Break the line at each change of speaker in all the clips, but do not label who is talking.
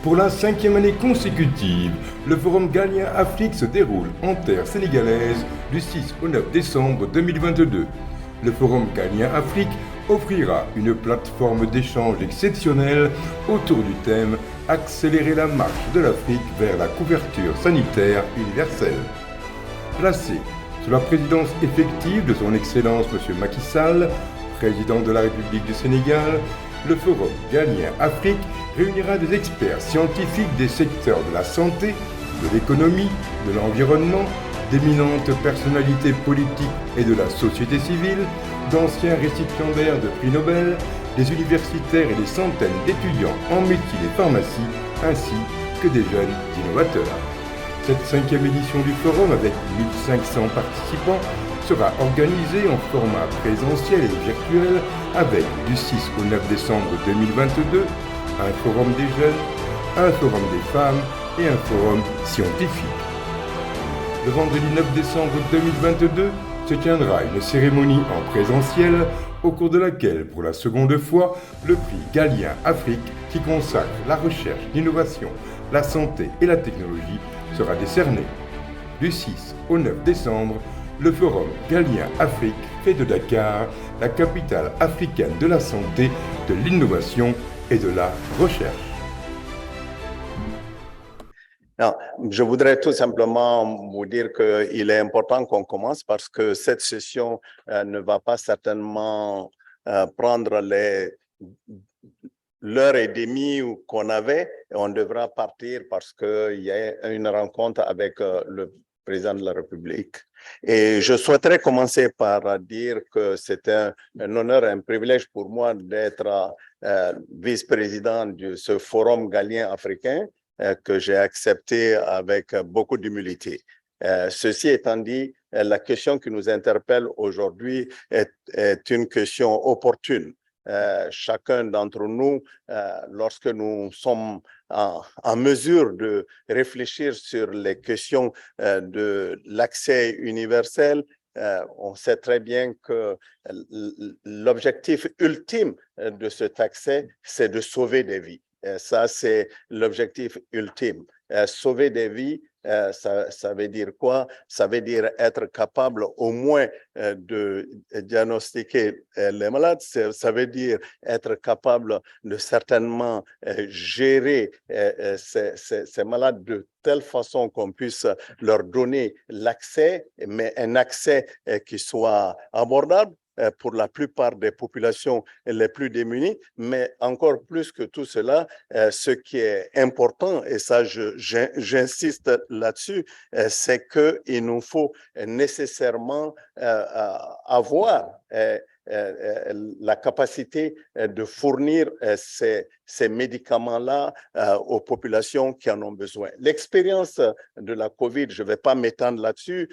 Pour la 5e année consécutive, le Forum Galien Afrique se déroule en terre sénégalaise du 6 au 9 décembre 2022. Le Forum Galien Afrique offrira une plateforme d'échange exceptionnelle autour du thème « Accélérer la marche de l'Afrique vers la couverture sanitaire universelle ». Placé sous la présidence effective de son Excellence M. Macky Sall, président de la République du Sénégal, le Forum Galien Afrique réunira des experts scientifiques des secteurs de la santé, de l'économie, de l'environnement, d'éminentes personnalités politiques et de la société civile, d'anciens récipiendaires de prix Nobel, des universitaires et des centaines d'étudiants en médecine et pharmacie, ainsi que des jeunes innovateurs. Cette 5e édition du forum, avec 1500 participants, sera organisée en format présentiel et virtuel avec, du 6 au 9 décembre 2022, un forum des jeunes, un forum des femmes et un forum scientifique. Le vendredi 9 décembre 2022 se tiendra une cérémonie en présentiel au cours de laquelle, pour la seconde fois, le prix Galien Afrique, qui consacre la recherche, l'innovation, la santé et la technologie, sera décerné. Du 6 au 9 décembre, le Forum Galien Afrique fait de Dakar la capitale africaine de la santé, de l'innovation et de la recherche.
Non, je voudrais tout simplement vous dire qu'il est important qu'on commence parce que cette session ne va pas certainement prendre l'heure et demie qu'on avait. On devra partir parce qu'il y a une rencontre avec le président de la République. Et je souhaiterais commencer par dire que c'est un honneur et un privilège pour moi d'être vice-président de ce forum galien africain que j'ai accepté avec beaucoup d'humilité. Ceci étant dit, la question qui nous interpelle aujourd'hui est une question opportune. Chacun d'entre nous, lorsque nous sommes en mesure de réfléchir sur les questions de l'accès universel, on sait très bien que l'objectif ultime de cet accès, c'est de sauver des vies. Ça, c'est l'objectif ultime. Sauver des vies, ça veut dire quoi? Ça veut dire être capable au moins de diagnostiquer les malades. Ça veut dire être capable de certainement gérer ces malades de telle façon qu'on puisse leur donner l'accès, mais un accès qui soit abordable pour la plupart des populations les plus démunies, mais encore plus que tout cela, ce qui est important, et ça j'insiste là-dessus, c'est qu'il nous faut nécessairement avoir la capacité de fournir ces médicaments-là aux populations qui en ont besoin. L'expérience de la COVID, je ne vais pas m'étendre là-dessus.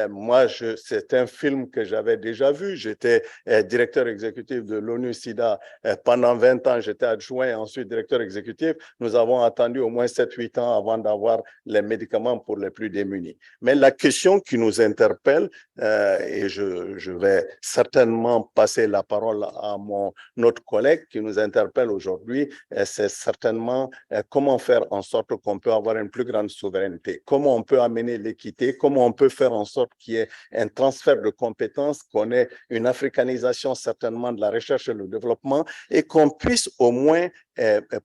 Moi, c'est un film que j'avais déjà vu. J'étais directeur exécutif de l'ONU-SIDA pendant 20 ans. J'étais adjoint et ensuite directeur exécutif. Nous avons attendu au moins 7-8 ans avant d'avoir les médicaments pour les plus démunis. Mais la question qui nous interpelle, et je vais certainement passer la parole à notre collègue qui nous interpelle aujourd'hui, c'est certainement comment faire en sorte qu'on peut avoir une plus grande souveraineté, comment on peut amener l'équité, comment on peut faire en sorte qu'il y ait un transfert de compétences, qu'on ait une africanisation certainement de la recherche et le développement et qu'on puisse au moins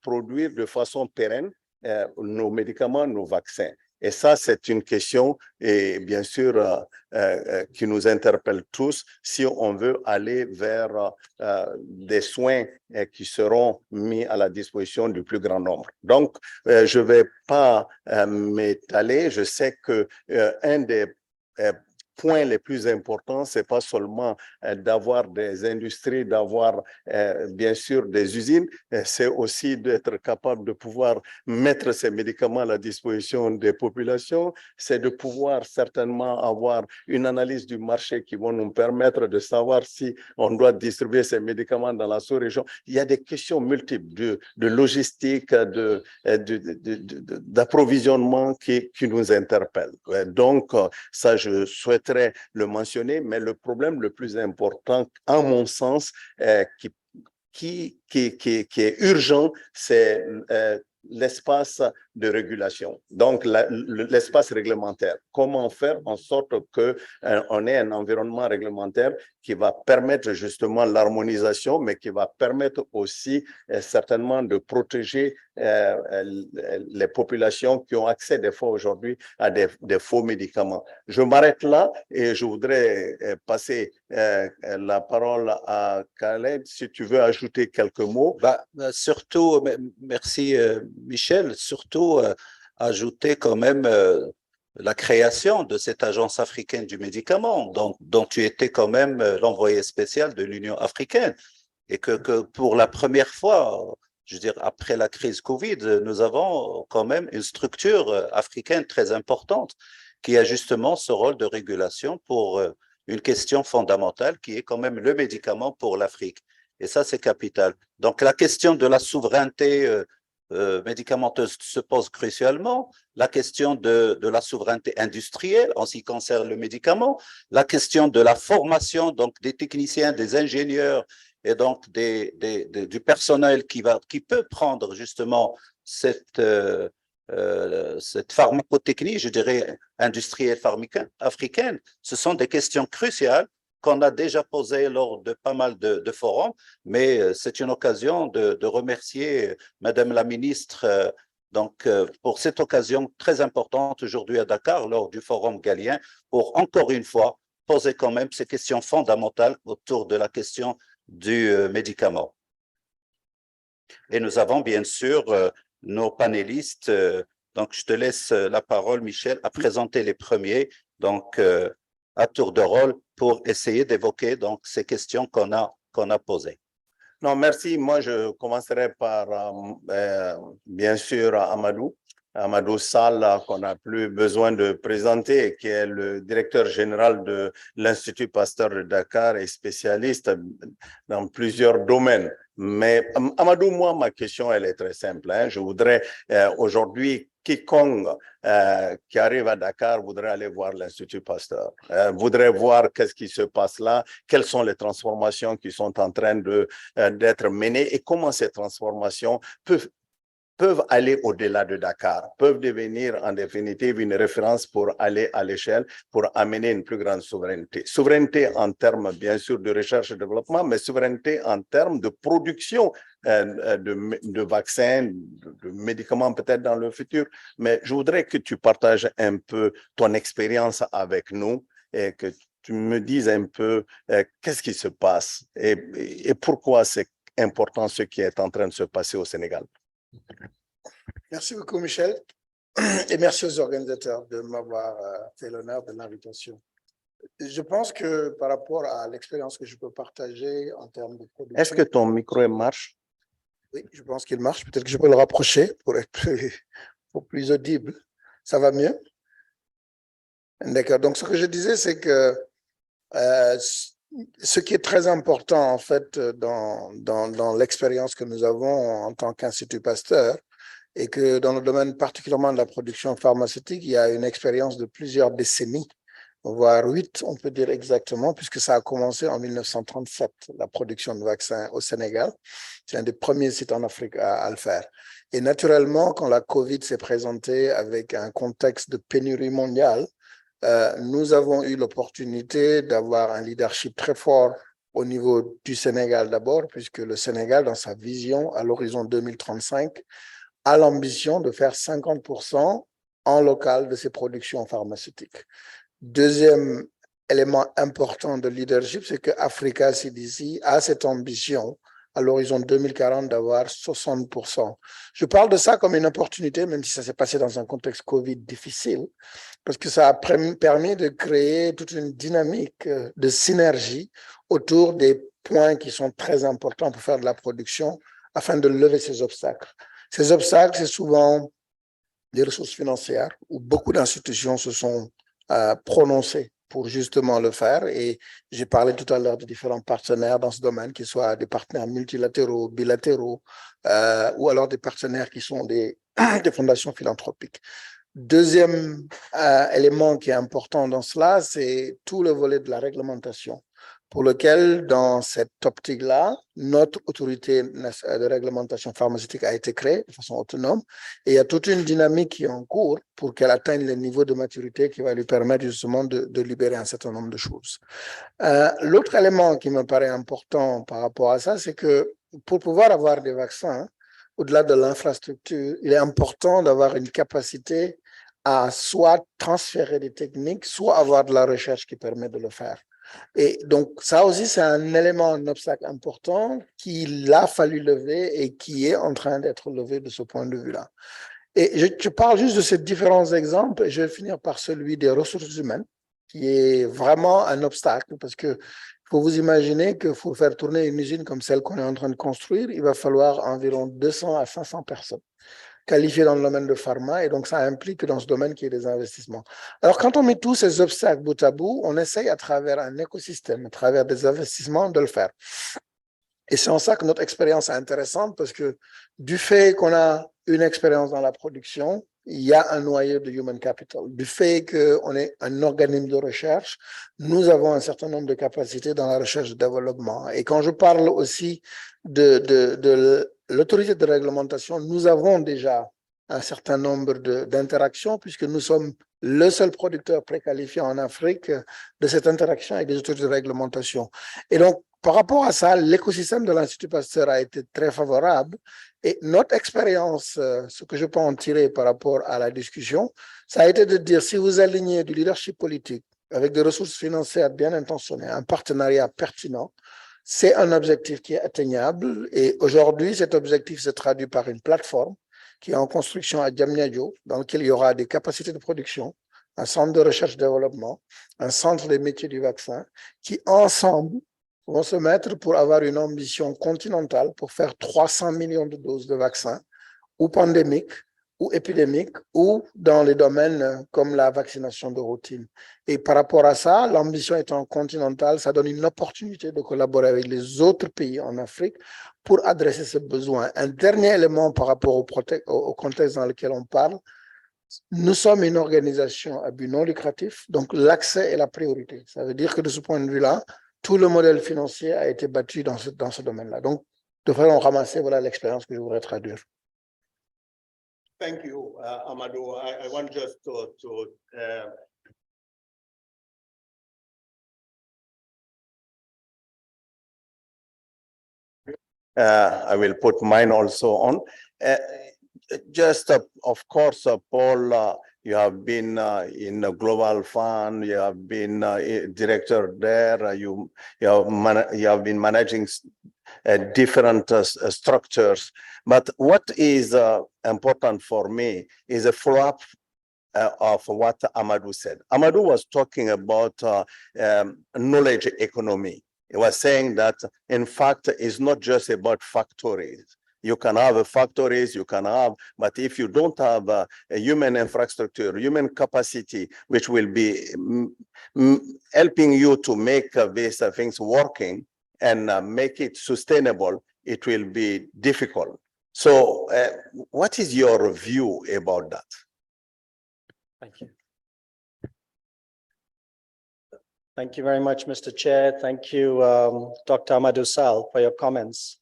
produire de façon pérenne nos médicaments, nos vaccins. Et ça, c'est une question, et bien sûr, qui nous interpelle tous si on veut aller vers des soins qui seront mis à la disposition du plus grand nombre. Donc, je ne vais pas m'étaler. Je sais qu'un des points les plus importants, c'est pas seulement d'avoir des industries, d'avoir bien sûr des usines, c'est aussi d'être capable de pouvoir mettre ces médicaments à la disposition des populations, c'est de pouvoir certainement avoir une analyse du marché qui vont nous permettre de savoir si on doit distribuer ces médicaments dans la sous-région. Il y a des questions multiples de logistique, d'approvisionnement qui nous interpellent. Donc, ça, je souhaiterais le mentionner, mais le problème le plus important, à mon sens, qui est urgent, c'est l'espace de régulation, donc l'espace réglementaire. Comment faire en sorte qu'on ait un environnement réglementaire qui va permettre justement l'harmonisation, mais qui va permettre aussi certainement de protéger les populations qui ont accès des fois aujourd'hui à des faux médicaments. Je m'arrête là et je voudrais passer la parole à Khaled, si tu veux ajouter quelques mots.
Surtout, merci Michel, surtout ajouter quand même la création de cette agence africaine du médicament, dont tu étais quand même l'envoyé spécial de l'Union africaine, et que pour la première fois, je veux dire, après la crise Covid, nous avons quand même une structure africaine très importante qui a justement ce rôle de régulation pour une question fondamentale qui est quand même le médicament pour l'Afrique. Et ça, c'est capital. Donc, la question de la souveraineté médicamenteuse se pose crucialement, la question de la souveraineté industrielle en ce qui concerne le médicament, la question de la formation donc des techniciens, des ingénieurs et donc du personnel qui peut prendre justement cette pharmacotechnie, je dirais, industrielle africaine. Ce sont des questions cruciales qu'on a déjà posées lors de pas mal de forums, mais c'est une occasion de remercier Madame la ministre pour cette occasion très importante aujourd'hui à Dakar lors du forum galien pour encore une fois poser quand même ces questions fondamentales autour de la question du médicament. Et nous avons bien sûr nos panélistes. Donc, je te laisse la parole, Michel, à présenter les premiers, donc à tour de rôle, pour essayer d'évoquer donc ces questions qu'on a posées.
Non, merci. Moi, je commencerai par, bien sûr, Amadou Sall, qu'on n'a plus besoin de présenter, qui est le directeur général de l'Institut Pasteur de Dakar et spécialiste dans plusieurs domaines. Mais Amadou, moi, ma question, elle est très simple. Je voudrais aujourd'hui, quiconque qui arrive à Dakar voudrait aller voir l'Institut Pasteur, voudrait voir qu'est-ce qui se passe là, quelles sont les transformations qui sont en train d'être menées et comment ces transformations peuvent aller au-delà de Dakar, peuvent devenir en définitive une référence pour aller à l'échelle, pour amener une plus grande souveraineté. Souveraineté en termes, bien sûr, de recherche et développement, mais souveraineté en termes de production de vaccins, de médicaments peut-être dans le futur. Mais je voudrais que tu partages un peu ton expérience avec nous et que tu me dises un peu qu'est-ce qui se passe et pourquoi c'est important ce qui est en train de se passer au Sénégal.
Merci beaucoup, Michel, et merci aux organisateurs de m'avoir fait l'honneur de l'invitation. Je pense que par rapport à l'expérience que je peux partager en termes de production…
Est-ce que ton micro marche?
Oui, je pense qu'il marche. Peut-être que je peux le rapprocher pour être plus audible. Ça va mieux? D'accord. Donc, ce que je disais, c'est que ce qui est très important, en fait, dans l'expérience que nous avons en tant qu'Institut Pasteur, et que dans le domaine particulièrement de la production pharmaceutique, il y a une expérience de plusieurs décennies, voire 8, on peut dire exactement, puisque ça a commencé en 1937, la production de vaccins au Sénégal. C'est un des premiers sites en Afrique à le faire. Et naturellement, quand la COVID s'est présentée avec un contexte de pénurie mondiale, nous avons eu l'opportunité d'avoir un leadership très fort au niveau du Sénégal d'abord, puisque le Sénégal, dans sa vision à l'horizon 2035, a l'ambition de faire 50% en local de ses productions pharmaceutiques. Deuxième élément important de leadership, c'est que Africa CDC a cette ambition à l'horizon 2040 d'avoir 60%. Je parle de ça comme une opportunité, même si ça s'est passé dans un contexte Covid difficile, parce que ça a permis de créer toute une dynamique de synergie autour des points qui sont très importants pour faire de la production afin de lever ces obstacles. Ces obstacles, c'est souvent des ressources financières où beaucoup d'institutions se sont prononcées pour justement le faire. Et j'ai parlé tout à l'heure de différents partenaires dans ce domaine, qu'ils soient des partenaires multilatéraux, bilatéraux, ou alors des partenaires qui sont des fondations philanthropiques. Deuxième élément qui est important dans cela, c'est tout le volet de la réglementation. pour lequel, dans cette optique-là, notre autorité de réglementation pharmaceutique a été créée de façon autonome. Et il y a toute une dynamique qui est en cours pour qu'elle atteigne le niveau de maturité qui va lui permettre justement de libérer un certain nombre de choses. L'autre élément qui me paraît important par rapport à ça, c'est que pour pouvoir avoir des vaccins, au-delà de l'infrastructure, il est important d'avoir une capacité à soit transférer des techniques, soit avoir de la recherche qui permet de le faire. Et donc, ça aussi, c'est un élément, un obstacle important qu'il a fallu lever et qui est en train d'être levé de ce point de vue-là. Et je parle juste de ces différents exemples et je vais finir par celui des ressources humaines, qui est vraiment un obstacle parce que faut vous imaginer que pour faire tourner une usine comme celle qu'on est en train de construire, il va falloir environ 200 à 500 personnes qualifiées dans le domaine de pharma, et donc ça implique dans ce domaine qu'il y ait des investissements. Alors, quand on met tous ces obstacles bout à bout, on essaye à travers un écosystème, à travers des investissements, de le faire. Et c'est en ça que notre expérience est intéressante, parce que du fait qu'on a une expérience dans la production, il y a un noyau de human capital. Du fait qu'on est un organisme de recherche, nous avons un certain nombre de capacités dans la recherche et développement. Et quand je parle aussi de l'autorité de réglementation, nous avons déjà un certain nombre d'interactions, puisque nous sommes le seul producteur préqualifié en Afrique de cette interaction avec des autorités de réglementation. Et donc, par rapport à ça, l'écosystème de l'Institut Pasteur a été très favorable. Et notre expérience, ce que je peux en tirer par rapport à la discussion, ça a été de dire, si vous alignez du leadership politique avec des ressources financières bien intentionnées, un partenariat pertinent, c'est un objectif qui est atteignable. Et aujourd'hui, cet objectif se traduit par une plateforme qui est en construction à Diamniadio, dans laquelle il y aura des capacités de production, un centre de recherche-développement, un centre des métiers du vaccin, qui ensemble vont se mettre pour avoir une ambition continentale pour faire 300 millions de doses de vaccins, ou pandémiques, ou épidémiques, ou dans les domaines comme la vaccination de routine. Et par rapport à ça, l'ambition étant continentale, ça donne une opportunité de collaborer avec les autres pays en Afrique pour adresser ce besoin. Un dernier élément par rapport au contexte dans lequel on parle, nous sommes une organisation à but non lucratif, donc l'accès est la priorité. Ça veut dire que de ce point de vue-là, tout le modèle financier a été battu dans ce domaine-là. Donc, de façon ramassée, voilà l'expérience que je voudrais traduire.
Thank you, Amadou. I want just I will put mine also on. Of course, Paul, you have been in a global fund, you have been director there, you have been managing different structures. But what is important for me is a follow-up of what Amadou said. Amadou was talking about knowledge economy. He was saying that, in fact, it's not just about factories. You can have factories, you can have, but if you don't have a human infrastructure, human capacity, which will be helping you to make these things working and make it sustainable, it will be difficult. So what is your view about that?
Thank you. Thank you very much, Mr. Chair. Thank you, Dr. Amadou Sall, for your comments.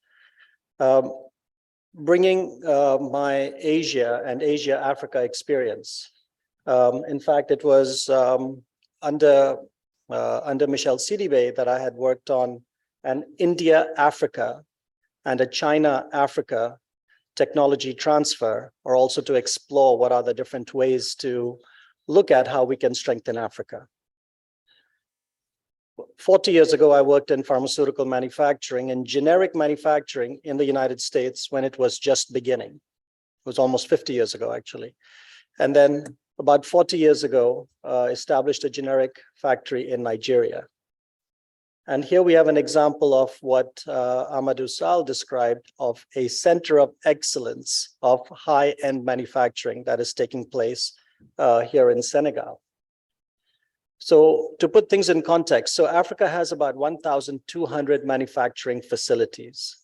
Bringing my Asia and Asia-Africa experience. In fact, it was under Michel Sidibe that I had worked on an India-Africa and a China-Africa technology transfer, or also to explore what are the different ways to look at how we can strengthen Africa. 40 years ago, I worked in pharmaceutical manufacturing and generic manufacturing in the United States when it was just beginning. It was almost 50 years ago, actually. And then about 40 years ago, established a generic factory in Nigeria. And here we have an example of what Amadou Sall described of a center of excellence of high-end manufacturing that is taking place here in Senegal. So to put things in context, so Africa has about 1,200 manufacturing facilities.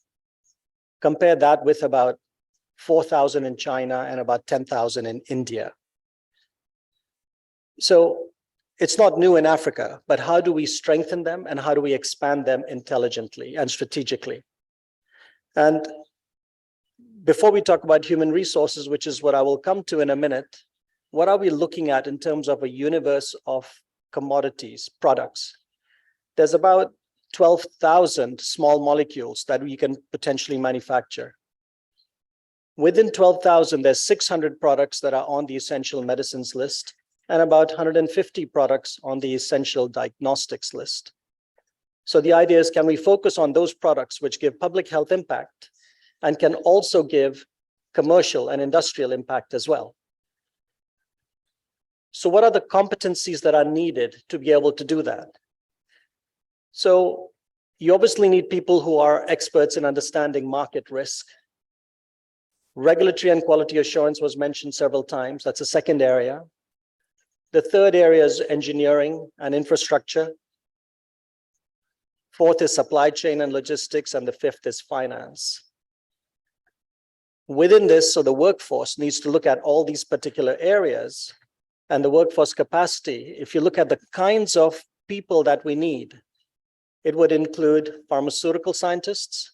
Compare that with about 4,000 in China and about 10,000 in India. So it's not new in Africa, but how do we strengthen them and how do we expand them intelligently and strategically? And before we talk about human resources, which is what I will come to in a minute, what are we looking at in terms of a universe of commodities, products? There's about 12,000 small molecules that we can potentially manufacture. Within 12,000, there's 600 products that are on the essential medicines list and about 150 products on the essential diagnostics list. So the idea is, can we focus on those products which give public health impact and can also give commercial and industrial impact as well? So what are the competencies that are needed to be able to do that? So you obviously need people who are experts in understanding market risk. Regulatory and quality assurance was mentioned several times. That's a second area. The third area is engineering and infrastructure. Fourth is supply chain and logistics, and the fifth is finance. Within this, so the workforce needs to look at all these particular areas, and the workforce capacity, if you look at the kinds of people that we need, it would include pharmaceutical scientists,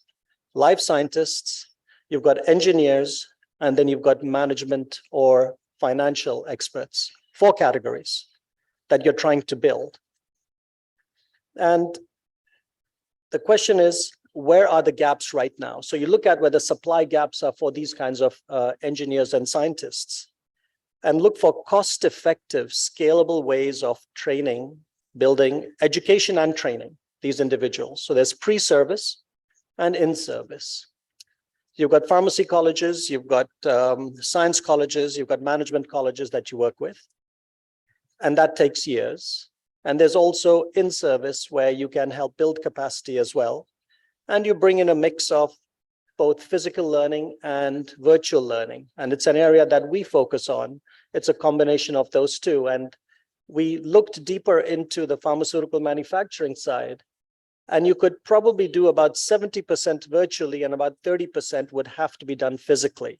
life scientists, you've got engineers, and then you've got management or financial experts. 4 categories that you're trying to build. And the question is, where are the gaps right now? So you look at where the supply gaps are for these kinds of engineers and scientists, and look for cost-effective, scalable ways of training, building, education and training these individuals. So there's pre-service and in-service. You've got pharmacy colleges, you've got science colleges, you've got management colleges that you work with, and that takes years. And there's also in-service where you can help build capacity as well. And you bring in a mix of both physical learning and virtual learning. And it's an area that we focus on. It's a combination of those two. And we looked deeper into the pharmaceutical manufacturing side, and you could probably do about 70% virtually and about 30% would have to be done physically.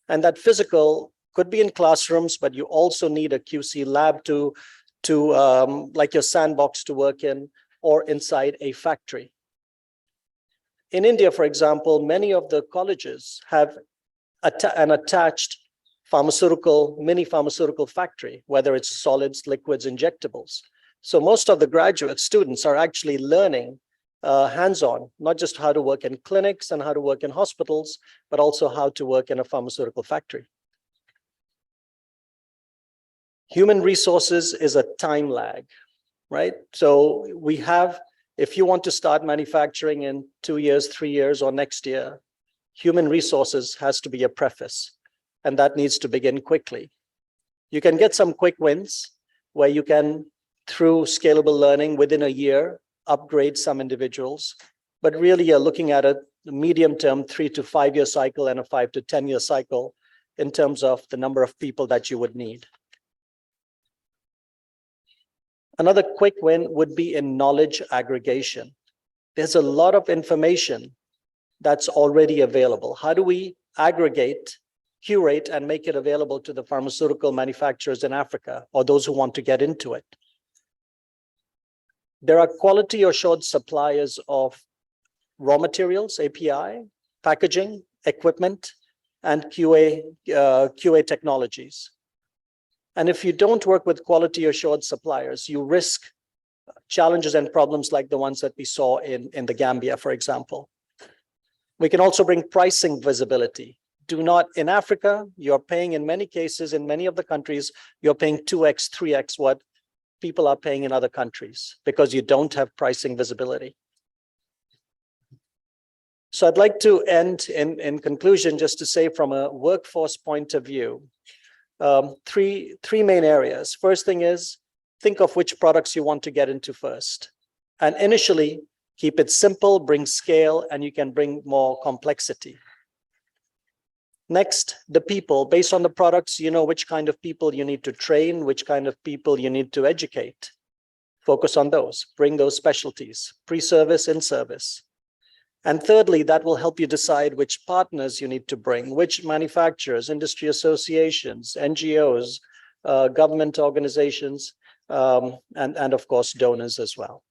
And that physical could be in classrooms, but you also need a QC lab to like your sandbox to work in, or inside a factory. In India, for example, many of the colleges have an attached mini pharmaceutical factory, whether it's solids, liquids, injectables. So most of the graduate students are actually learning hands-on, not just how to work in clinics and how to work in hospitals, but also how to work in a pharmaceutical factory. Human resources is a time lag, right? So we have, if you want to start manufacturing in 2 years, 3 years, or next year, human resources has to be a preface, and that needs to begin quickly. You can get some quick wins where you can, through scalable learning within a year, upgrade some individuals, but really you're looking at a medium-term 3 to 5 year cycle and a 5 to 10 year cycle in terms of the number of people that you would need. Another quick win would be in knowledge aggregation. There's a lot of information that's already available. How do we aggregate, curate, and make it available to the pharmaceutical manufacturers in Africa or those who want to get into it? There are quality assured suppliers of raw materials, API, packaging, equipment, and QA technologies. And if you don't work with quality assured suppliers, you risk challenges and problems like the ones that we saw in the Gambia, for example. We can also bring pricing visibility. In Africa, you're paying, in many cases, in many of the countries, you're paying 2x, 3x what people are paying in other countries because you don't have pricing visibility. So I'd like to end in conclusion, just to say from a workforce point of view, three main areas. First thing is, think of which products you want to get into first. And initially, keep it simple, bring scale, and you can bring more complexity. Next, the people. Based on the products, you know which kind of people you need to train, which kind of people you need to educate. Focus on those. Bring those specialties, pre-service, in-service. And thirdly, that will help you decide which partners you need to bring, which manufacturers, industry associations, NGOs, government organizations, and of course, donors as well.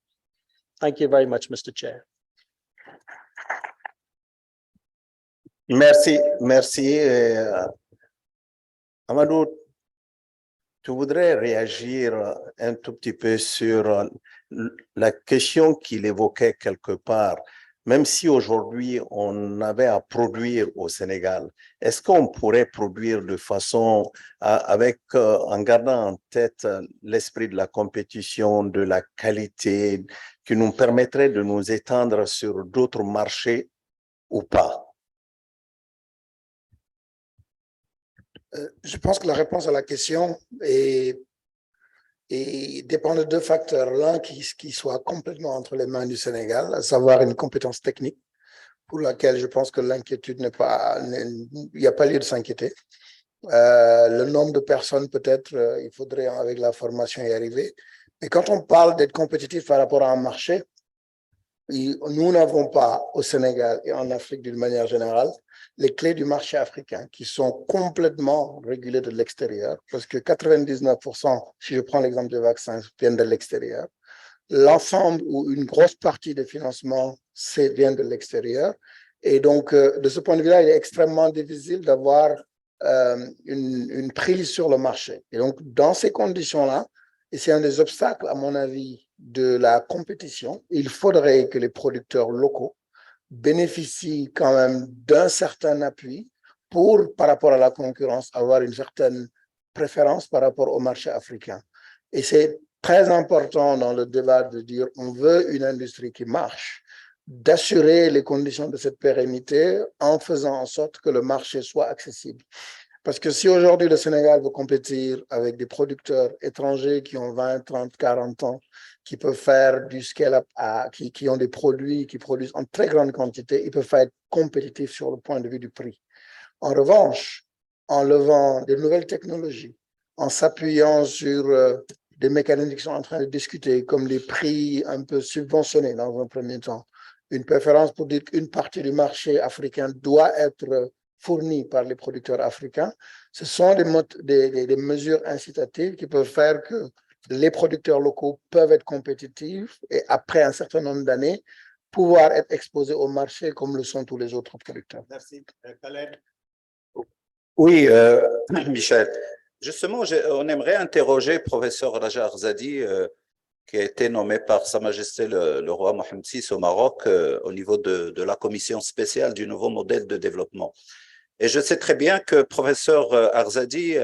Thank you very much, Mr. Chair.
Merci, merci. Amadou, tu voudrais réagir un tout petit peu sur la question qu'il évoquait quelque part. Même si aujourd'hui on avait à produire au Sénégal, est-ce qu'on pourrait produire de façon en gardant en tête l'esprit de la compétition, de la qualité, qui nous permettrait de nous étendre sur d'autres marchés ou pas?
Je pense que la réponse à la question dépend de deux facteurs. L'un qui soit complètement entre les mains du Sénégal, à savoir une compétence technique pour laquelle je pense que l'inquiétude il n'y a pas lieu de s'inquiéter. Le nombre de personnes, peut-être, il faudrait avec la formation y arriver. Mais quand on parle d'être compétitif par rapport à un marché, nous n'avons pas au Sénégal et en Afrique d'une manière générale les clés du marché africain qui sont complètement régulées de l'extérieur, parce que 99%, si je prends l'exemple des vaccins, viennent de l'extérieur. L'ensemble ou une grosse partie des financements vient de l'extérieur. Et donc, de ce point de vue-là, il est extrêmement difficile d'avoir une prise sur le marché. Et donc, dans ces conditions-là, et c'est un des obstacles, à mon avis, de la compétition, il faudrait que les producteurs locaux bénéficient quand même d'un certain appui pour, par rapport à la concurrence, avoir une certaine préférence par rapport au marché africain. Et c'est très important dans le débat de dire on veut une industrie qui marche, d'assurer les conditions de cette pérennité en faisant en sorte que le marché soit accessible. Parce que si aujourd'hui le Sénégal veut compétir avec des producteurs étrangers qui ont 20, 30, 40 ans, qui peuvent faire du scale-up, qui ont des produits, qui produisent en très grande quantité, ils peuvent pas être compétitifs sur le point de vue du prix. En revanche, en levant des nouvelles technologies, en s'appuyant sur des mécanismes qui sont en train de discuter, comme les prix un peu subventionnés dans un premier temps, une préférence pour dire qu'une partie du marché africain doit être fournis par les producteurs africains, ce sont des mesures incitatives qui peuvent faire que les producteurs locaux peuvent être compétitifs et après un certain nombre d'années, pouvoir être exposés au marché comme le sont tous les autres producteurs.
Merci. Khaled.
Oui, Michel. Justement, on aimerait interroger le professeur Raja Arzadi, qui a été nommé par Sa Majesté le roi Mohamed VI au Maroc au niveau de la commission spéciale du nouveau modèle de développement. Et je sais très bien que le professeur Arzadi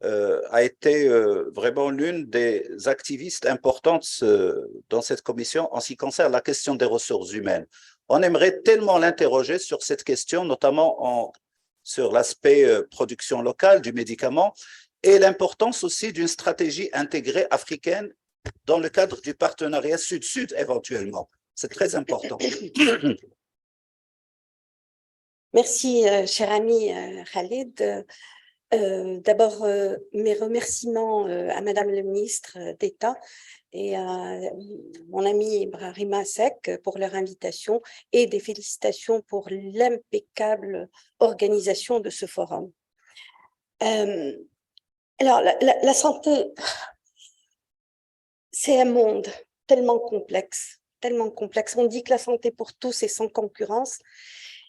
a été vraiment l'une des activistes importantes dans cette commission en ce qui concerne la question des ressources humaines. On aimerait tellement l'interroger sur cette question, notamment sur l'aspect production locale du médicament et l'importance aussi d'une stratégie intégrée africaine dans le cadre du partenariat Sud-Sud éventuellement. C'est très important.
Merci, cher ami Khalid. D'abord, mes remerciements à Madame le ministre d'État et à mon ami Ibrahima Seck pour leur invitation et des félicitations pour l'impeccable organisation de ce forum. Alors, la santé, c'est un monde tellement complexe, tellement complexe. On dit que la santé pour tous est sans concurrence.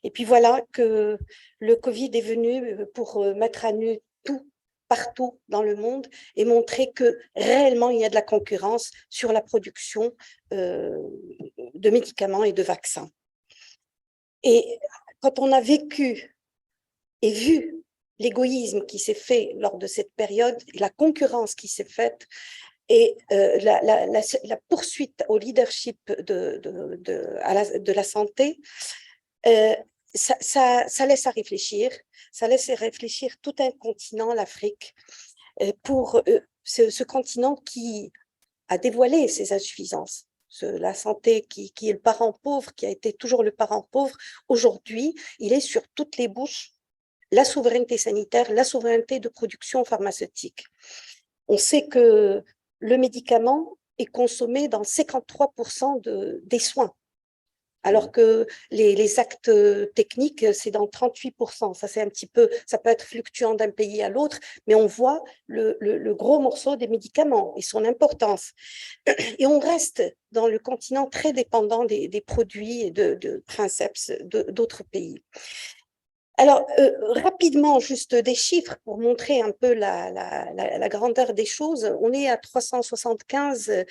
Et puis voilà que le Covid est venu pour mettre à nu tout, partout dans le monde et montrer que réellement il y a de la concurrence sur la production de médicaments et de vaccins. Et quand on a vécu et vu l'égoïsme qui s'est fait lors de cette période, la concurrence qui s'est faite et la poursuite au leadership de la santé, ça laisse à réfléchir, ça laisse à réfléchir tout un continent, l'Afrique, pour ce continent qui a dévoilé ses insuffisances. La santé qui est le parent pauvre, qui a été toujours le parent pauvre, aujourd'hui, il est sur toutes les bouches, la souveraineté sanitaire, la souveraineté de production pharmaceutique. On sait que le médicament est consommé dans 53% des soins. alors que les actes techniques, c'est dans 38%. Ça, c'est un petit peu, ça peut être fluctuant d'un pays à l'autre, mais on voit le gros morceau des médicaments et son importance. Et on reste dans le continent très dépendant des produits et de princeps d'autres pays. Alors, rapidement, juste des chiffres pour montrer un peu la grandeur des choses. On est à 375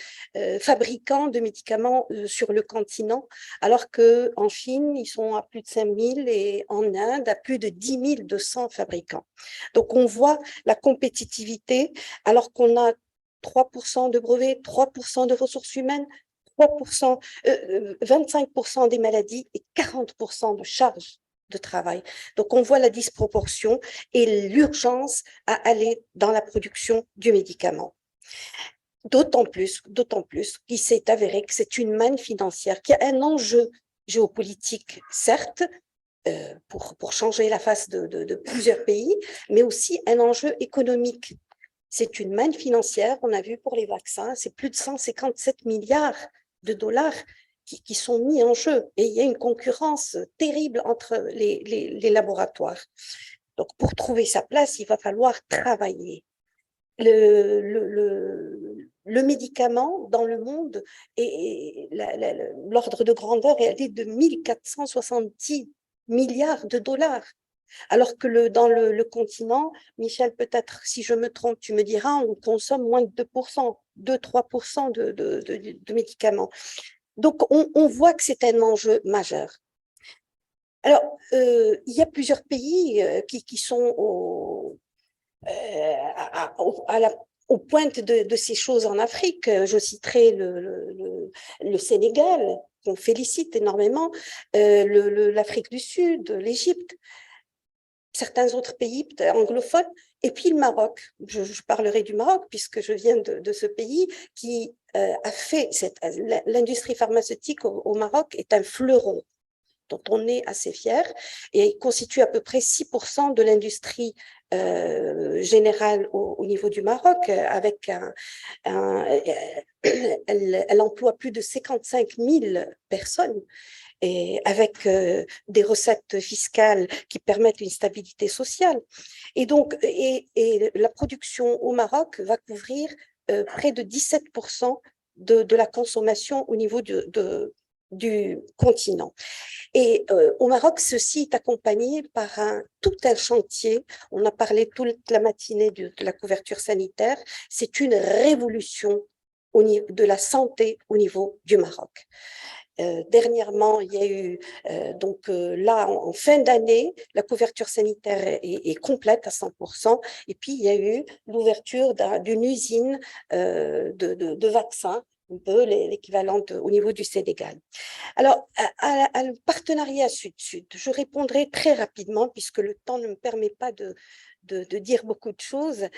fabricants de médicaments sur le continent, alors qu'en Chine, ils sont à plus de 5000 et en Inde, à plus de 10 200 fabricants. Donc, on voit la compétitivité, alors qu'on a 3% de brevets, 3% de ressources humaines, 3%, 25% des maladies et 40% de charges de travail. Donc, on voit la disproportion et l'urgence à aller dans la production du médicament. D'autant plus qu'il s'est avéré que c'est une manne financière, qui a un enjeu géopolitique, certes, pour changer la face de plusieurs pays, mais aussi un enjeu économique. C'est une manne financière, on a vu pour les vaccins, c'est plus de 157 milliards de dollars qui sont mis en jeu. Et il y a une concurrence terrible entre les laboratoires. Donc, pour trouver sa place, il va falloir travailler. Le médicament dans le monde, l'ordre de grandeur est allé de 1470 milliards de dollars. Alors que dans le continent, Michel, peut-être si je me trompe, tu me diras, on consomme moins de 2%, 2-3% de médicaments. Donc, on voit que c'est un enjeu majeur. Alors, il y a plusieurs pays qui sont aux pointes de ces choses en Afrique. Je citerai le Sénégal, qu'on félicite énormément, l'Afrique du Sud, l'Égypte, certains autres pays anglophones, et puis le Maroc. Je parlerai du Maroc puisque je viens de ce pays qui a fait l'industrie pharmaceutique au Maroc est un fleuron dont on est assez fier et il constitue à peu près 6% de l'industrie générale au niveau du Maroc, avec elle emploie plus de 55 000 personnes. Et avec des recettes fiscales qui permettent une stabilité sociale. Et donc, et la production au Maroc va couvrir près de 17% de la consommation au niveau du continent. Et au Maroc, ceci est accompagné par tout un chantier. On a parlé toute la matinée de la couverture sanitaire. C'est une révolution au niveau de la santé au niveau du Maroc. Dernièrement, il y a eu, là, en fin d'année, la couverture sanitaire est complète à 100%. Et puis, il y a eu l'ouverture d'une usine de vaccins, un peu l'équivalent au niveau du Sénégal. Alors, à le partenariat Sud-Sud, je répondrai très rapidement puisque le temps ne me permet pas de dire beaucoup de choses.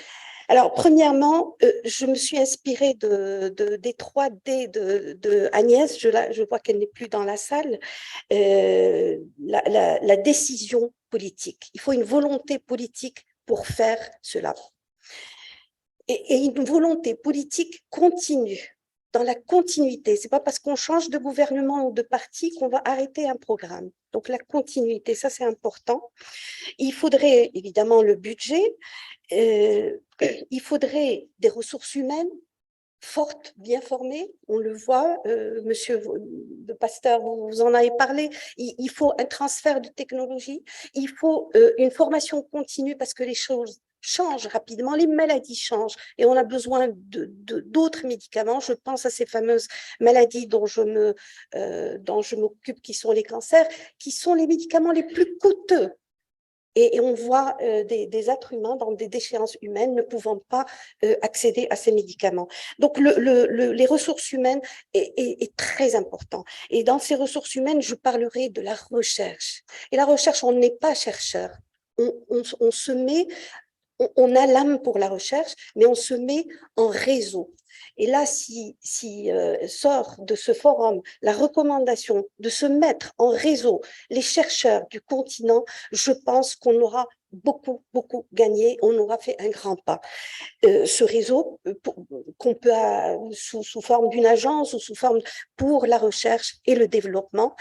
Alors, premièrement, je me suis inspirée des 3D de Agnès, je vois qu'elle n'est plus dans la salle, la décision politique. Il faut une volonté politique pour faire cela. Et une volonté politique continue. Dans la continuité, ce n'est pas parce qu'on change de gouvernement ou de parti qu'on va arrêter un programme. Donc la continuité, ça c'est important. Il faudrait évidemment le budget, il faudrait des ressources humaines fortes, bien formées, on le voit, monsieur le pasteur, vous en avez parlé, il faut un transfert de technologie, il faut une formation continue parce que les choses changent rapidement, les maladies changent et on a besoin d'autres médicaments. Je pense à ces fameuses maladies dont je m'occupe, qui sont les cancers, qui sont les médicaments les plus coûteux. Et on voit des êtres humains dans des déchéances humaines ne pouvant pas accéder à ces médicaments. Donc, les ressources humaines est très important. Et dans ces ressources humaines, je parlerai de la recherche. Et la recherche, on n'est pas chercheur. On se met... On a l'âme pour la recherche, mais on se met en réseau. Et là, si sort de ce forum la recommandation de se mettre en réseau les chercheurs du continent, je pense qu'on aura beaucoup gagné, on aura fait un grand pas. Ce réseau qu'on peut, sous forme d'une agence ou sous forme pour la recherche et le développement,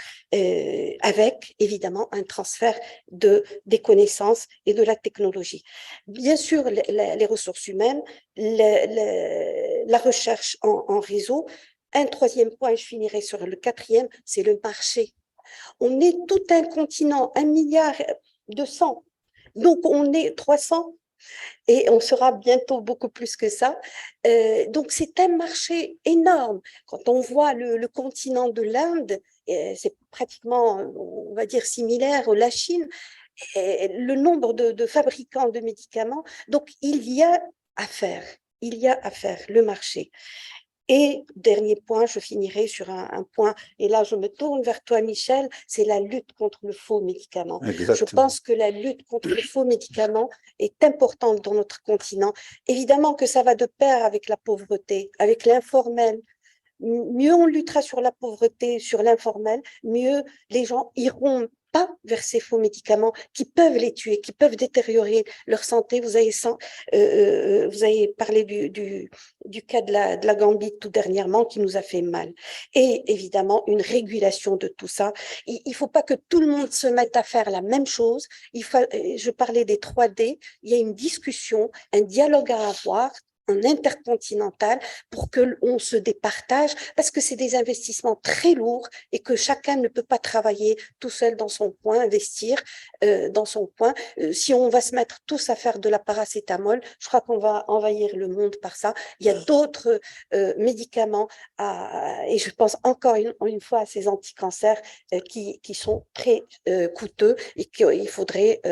avec évidemment un transfert des connaissances et de la technologie. Bien sûr, les ressources humaines, la recherche en réseau. Un troisième point, je finirai sur le quatrième, c'est le marché. On est tout un continent, 1,2 milliard. Donc, on est 300 et on sera bientôt beaucoup plus que ça. Donc, c'est un marché énorme. Quand on voit le continent de l'Inde, c'est pratiquement, on va dire, similaire à la Chine, et le nombre de fabricants de médicaments. Donc, il y a à faire. Il y a à faire, le marché. Et dernier point, je finirai sur un point, et là je me tourne vers toi Michel, c'est la lutte contre le faux médicament.
Exactement.
Je pense que la lutte contre le faux médicament est importante dans notre continent. Évidemment que ça va de pair avec la pauvreté, avec l'informel. Mieux on luttera sur la pauvreté, sur l'informel, mieux les gens iront pas vers ces faux médicaments qui peuvent les tuer, qui peuvent détériorer leur santé. Vous avez parlé du cas de la Gambie tout dernièrement qui nous a fait mal. Et évidemment, une régulation de tout ça. Il ne faut pas que tout le monde se mette à faire la même chose. Je parlais des 3D, il y a une discussion, un dialogue à avoir, en intercontinental pour qu'on se départage parce que c'est des investissements très lourds et que chacun ne peut pas travailler tout seul dans son coin, investir dans son coin. Si on va se mettre tous à faire de la paracétamol, je crois qu'on va envahir le monde par ça. Il y a d'autres médicaments et je pense encore une fois à ces anticancers qui sont très coûteux et qu'il faudrait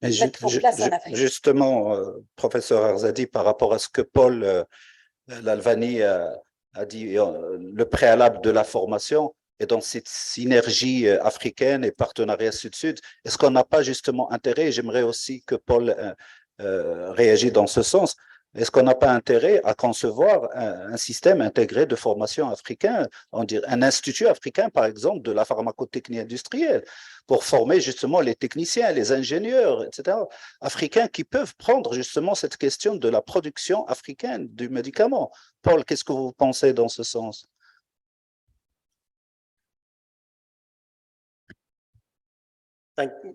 mettre en place en Afrique.
Justement, professeur Arzadi, par rapport à ce que Paul Lalvani a dit, le préalable de la formation et dans cette synergie africaine et partenariat sud-sud, est-ce qu'on n'a pas justement intérêt, j'aimerais aussi que Paul réagisse dans ce sens, est-ce qu'on n'a pas intérêt à concevoir un système intégré de formation africain, un institut africain, par exemple, de la pharmacotechnie industrielle, pour former justement les techniciens, les ingénieurs, etc., africains qui peuvent prendre justement cette question de la production africaine du médicament. Paul, qu'est-ce que vous pensez dans ce sens?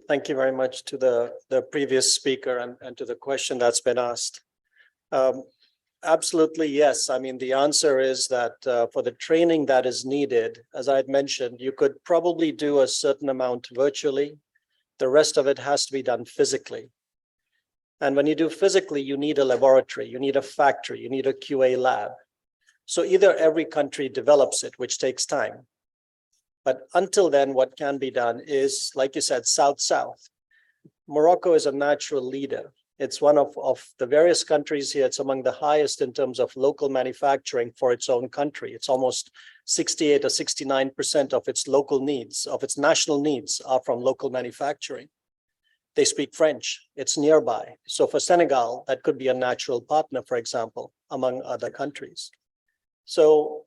Thank you very much to the previous speaker and to the question that's been asked. Absolutely, yes. I mean, the answer is that for the training that is needed, as I had mentioned, you could probably do a certain amount virtually. The rest of it has to be done physically. And when you do physically, you need a laboratory, you need a factory, you need a QA lab. So either every country develops it, which takes time. But until then, what can be done is, like you said, South-South. Morocco is a natural leader. It's one of the various countries here. It's among the highest in terms of local manufacturing for its own country. It's almost 68 or 69% of its local needs, of its national needs, are from local manufacturing. They speak French. It's nearby. So for Senegal, that could be a natural partner, for example, among other countries. So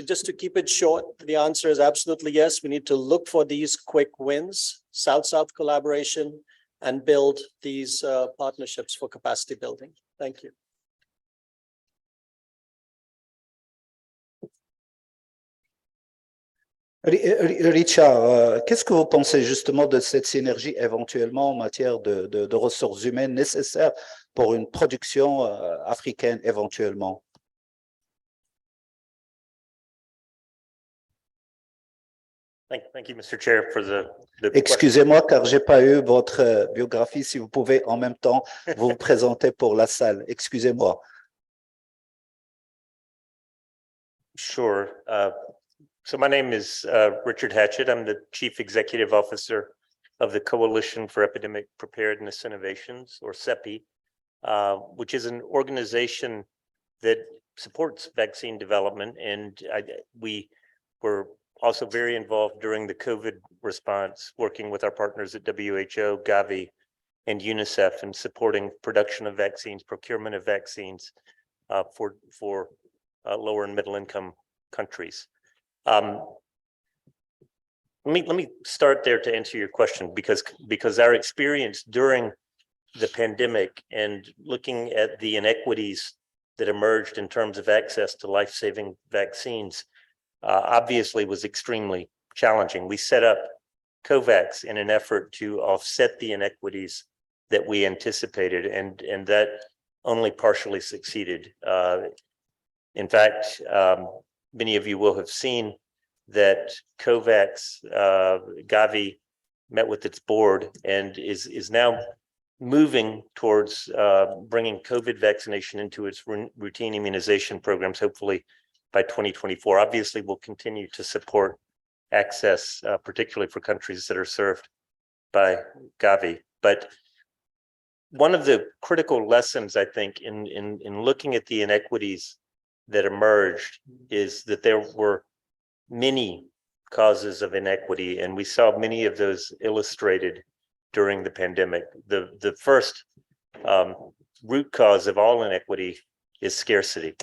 just to keep it short, the answer is absolutely yes. We need to look for these quick wins, South-South collaboration, and build these partnerships for capacity building. Thank you.
Richard, qu'est-ce que vous pensez justement de cette synergie éventuellement en matière de ressources humaines nécessaires pour une production africaine éventuellement?
Thank you, Mr. Chair, for the
Excusez-moi car j'ai pas eu votre biographie. Si vous pouvez en même temps vous présenter pour la salle. Excusez-moi.
Sure. So my name is Richard Hatchett. I'm the Chief Executive Officer of the Coalition for Epidemic Preparedness Innovations, or CEPI, which is an organization that supports vaccine development. And we were also very involved during the COVID response, working with our partners at WHO, Gavi, and UNICEF, and supporting production of vaccines, procurement of vaccines for lower and middle income countries. Let me start there to answer your question, because our experience during the pandemic and looking at the inequities that emerged in terms of access to life-saving vaccines obviously was extremely challenging. We set up COVAX in an effort to offset the inequities that we anticipated, and that only partially succeeded. In fact, many of you will have seen that COVAX, Gavi, met with its board and is now moving towards bringing COVID vaccination into its routine immunization programs, hopefully by 2024. Obviously, we'll continue to support access, particularly for countries that are served by Gavi. But one of the critical lessons, I think, in looking at the inequities that emerged is that there were many causes of inequity, and we saw many of those illustrated during the pandemic. The first root cause of all inequity is scarcity.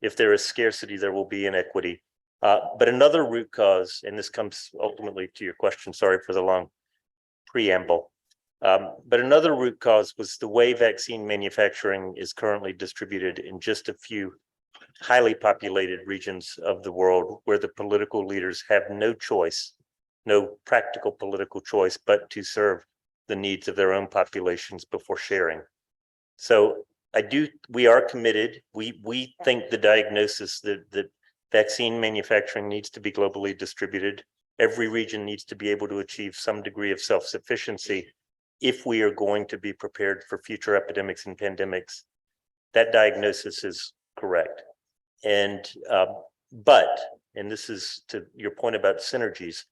If there is scarcity, there will be inequity. But another root cause, and this comes ultimately to your question, sorry for the long preamble, but another root cause was the way vaccine manufacturing is currently distributed in just a few highly populated regions of the world where the political leaders have no choice, no practical political choice, but to serve the needs of their own populations before sharing. So we are committed. We think the diagnosis that vaccine manufacturing needs to be globally distributed. Every region needs to be able to achieve some degree of self-sufficiency if we are going to be prepared for future epidemics and pandemics. That diagnosis is correct. And and this is to your point about synergies,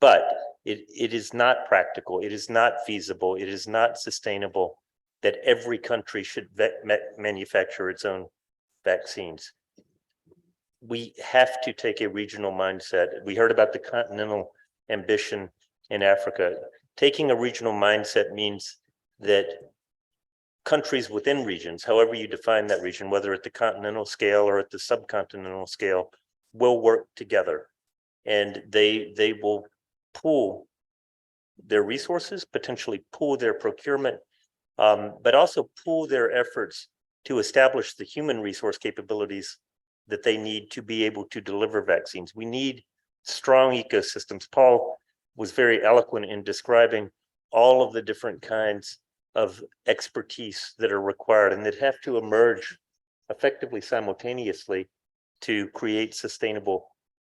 but it is not practical, it is not feasible, it is not sustainable that every country should manufacture its own vaccines. We have to take a regional mindset. We heard about the continental ambition in Africa. Taking a regional mindset means that countries within regions, however you define that region, whether at the continental scale or at the subcontinental scale, will work together, and they will pool their resources, potentially pool their procurement, but also pool their efforts to establish the human resource capabilities that they need to be able to deliver vaccines. We need strong ecosystems. Paul was very eloquent in describing all of the different kinds of expertise that are required and that have to emerge effectively simultaneously to create sustainable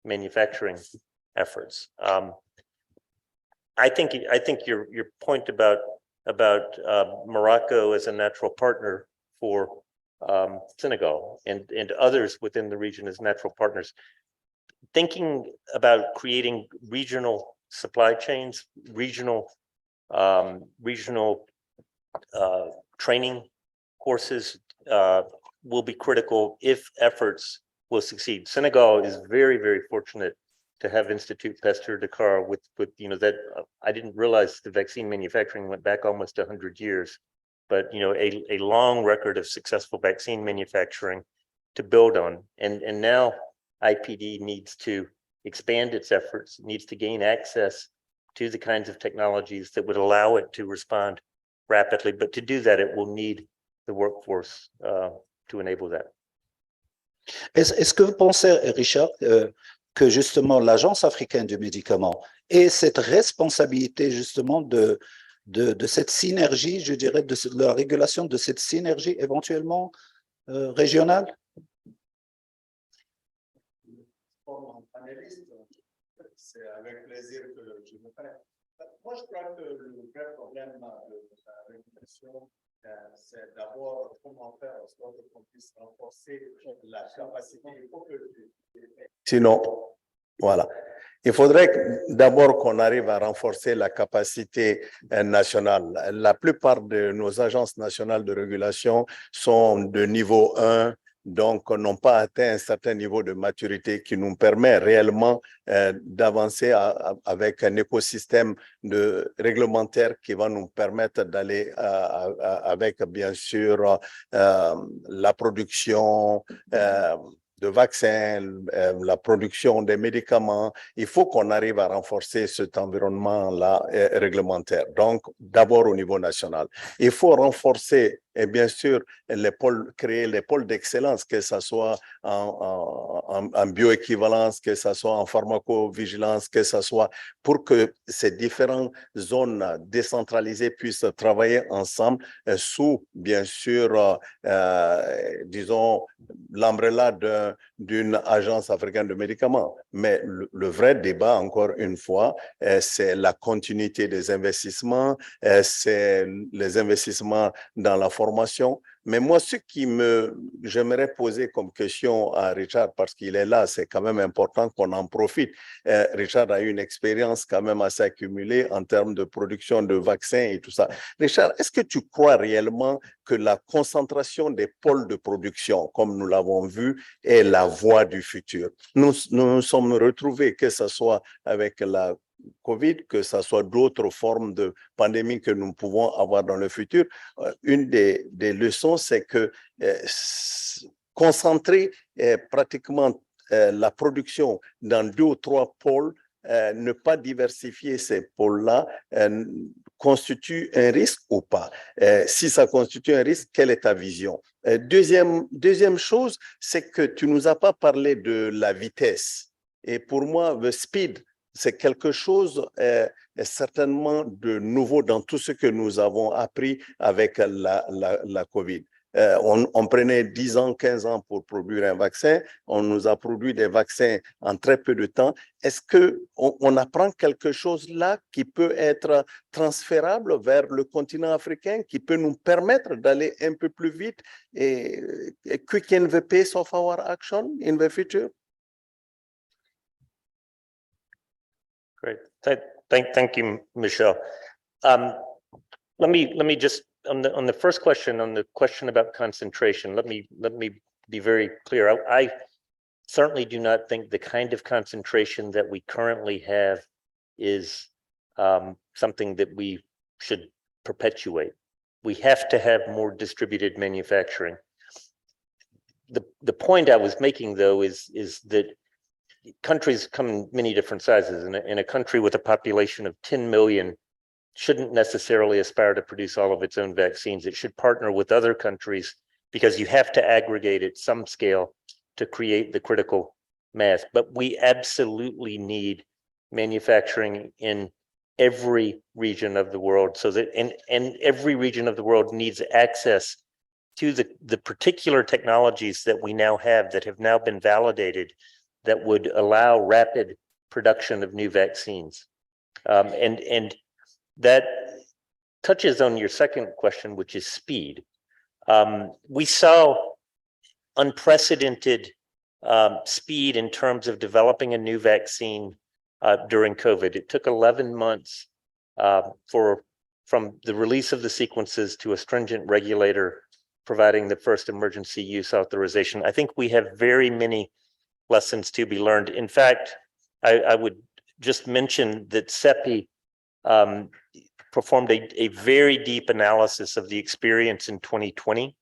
manufacturing efforts. I think your point about Morocco as a natural partner for Senegal and others within the region as natural partners, thinking about creating regional supply chains, regional training courses will be critical if efforts will succeed. Senegal is very, very fortunate to have Institut Pasteur Dakar with that. I didn't realize the vaccine manufacturing went back almost 100 years, but a long record of successful vaccine manufacturing to build on. And now IPD needs to expand its efforts, needs to gain access to the kinds of technologies that would allow it to respond rapidly. But to do that, it will need the workforce to enable that.
Est-ce que vous pensez, Richard, que justement l'Agence africaine du médicament ait cette responsabilité justement de cette synergie, je dirais, de la régulation de cette synergie éventuellement régionale?
C'est avec plaisir que je me ferai. Moi, je crois que le vrai problème de la régulation, c'est d'abord comment faire en sorte qu'on puisse renforcer la capacité. Sinon, voilà. Il faudrait d'abord qu'on arrive à renforcer la capacité nationale. La plupart de nos agences nationales de régulation sont de niveau 1, donc n'ont pas atteint un certain niveau de maturité qui nous permet réellement d'avancer avec un écosystème réglementaire qui va nous permettre d'aller avec bien sûr la production, de vaccins, la production des médicaments, il faut qu'on arrive à renforcer cet environnement-là réglementaire. Donc, d'abord au niveau national. Il faut renforcer, et bien sûr, les pôles, créer les pôles d'excellence, que ce soit en bioéquivalence, que ce soit en pharmacovigilance, que ce soit pour que ces différentes zones décentralisées puissent travailler ensemble sous, bien sûr, disons, l'ombrella d'une agence africaine de médicaments. Mais le vrai débat, encore une fois, c'est la continuité des investissements, c'est les investissements dans la formation. Mais moi, ce qui j'aimerais poser comme question à Richard, parce qu'il est là, c'est quand même important qu'on en profite. Richard a eu une expérience quand même assez accumulée en termes de production de vaccins et tout ça. Richard, est-ce que tu crois réellement que la concentration des pôles de production, comme nous l'avons vu, est la voie du futur? Nous nous sommes retrouvés, que ce soit avec la COVID, que ce soit d'autres formes de pandémie que nous pouvons avoir dans le futur. Une des leçons, c'est que concentrer pratiquement la production dans 2 ou 3 pôles, ne pas diversifier ces pôles-là, constitue un risque ou pas? Si ça constitue un risque, quelle est ta vision? Deuxième chose, c'est que tu nous as pas parlé de la vitesse. Et pour moi, le speed, c'est quelque chose certainement de nouveau dans tout ce que nous avons appris avec la COVID. On prenait 10 ans, 15 ans pour produire un vaccin. On nous a produit des vaccins en très peu de temps. Est-ce qu'on apprend quelque chose là qui peut être transférable vers le continent africain, qui peut nous permettre d'aller un peu plus vite et quicken the pace of our action in the future?
Great. Thank you, Michelle. Let me just on the first question, on the question about concentration, let me be very clear. I certainly do not think the kind of concentration that we currently have is something that we should perpetuate. We have to have more distributed manufacturing. The point I was making, though, is that countries come in many different sizes. In a country with a population of 10 million shouldn't necessarily aspire to produce all of its own vaccines. It should partner with other countries because you have to aggregate at some scale to create the critical mass. But we absolutely need manufacturing in every region of the world, so that and every region of the world needs access to the particular technologies that we now have that have now been validated that would allow rapid production of new vaccines. And that touches on your second question, which is speed. We saw unprecedented speed in terms of developing a new vaccine during COVID. It took 11 months from the release of the sequences to a stringent regulator providing the first emergency use authorization. I think we have very many lessons to be learned. In fact, I would just mention that CEPI performed a very deep analysis of the experience in 2020.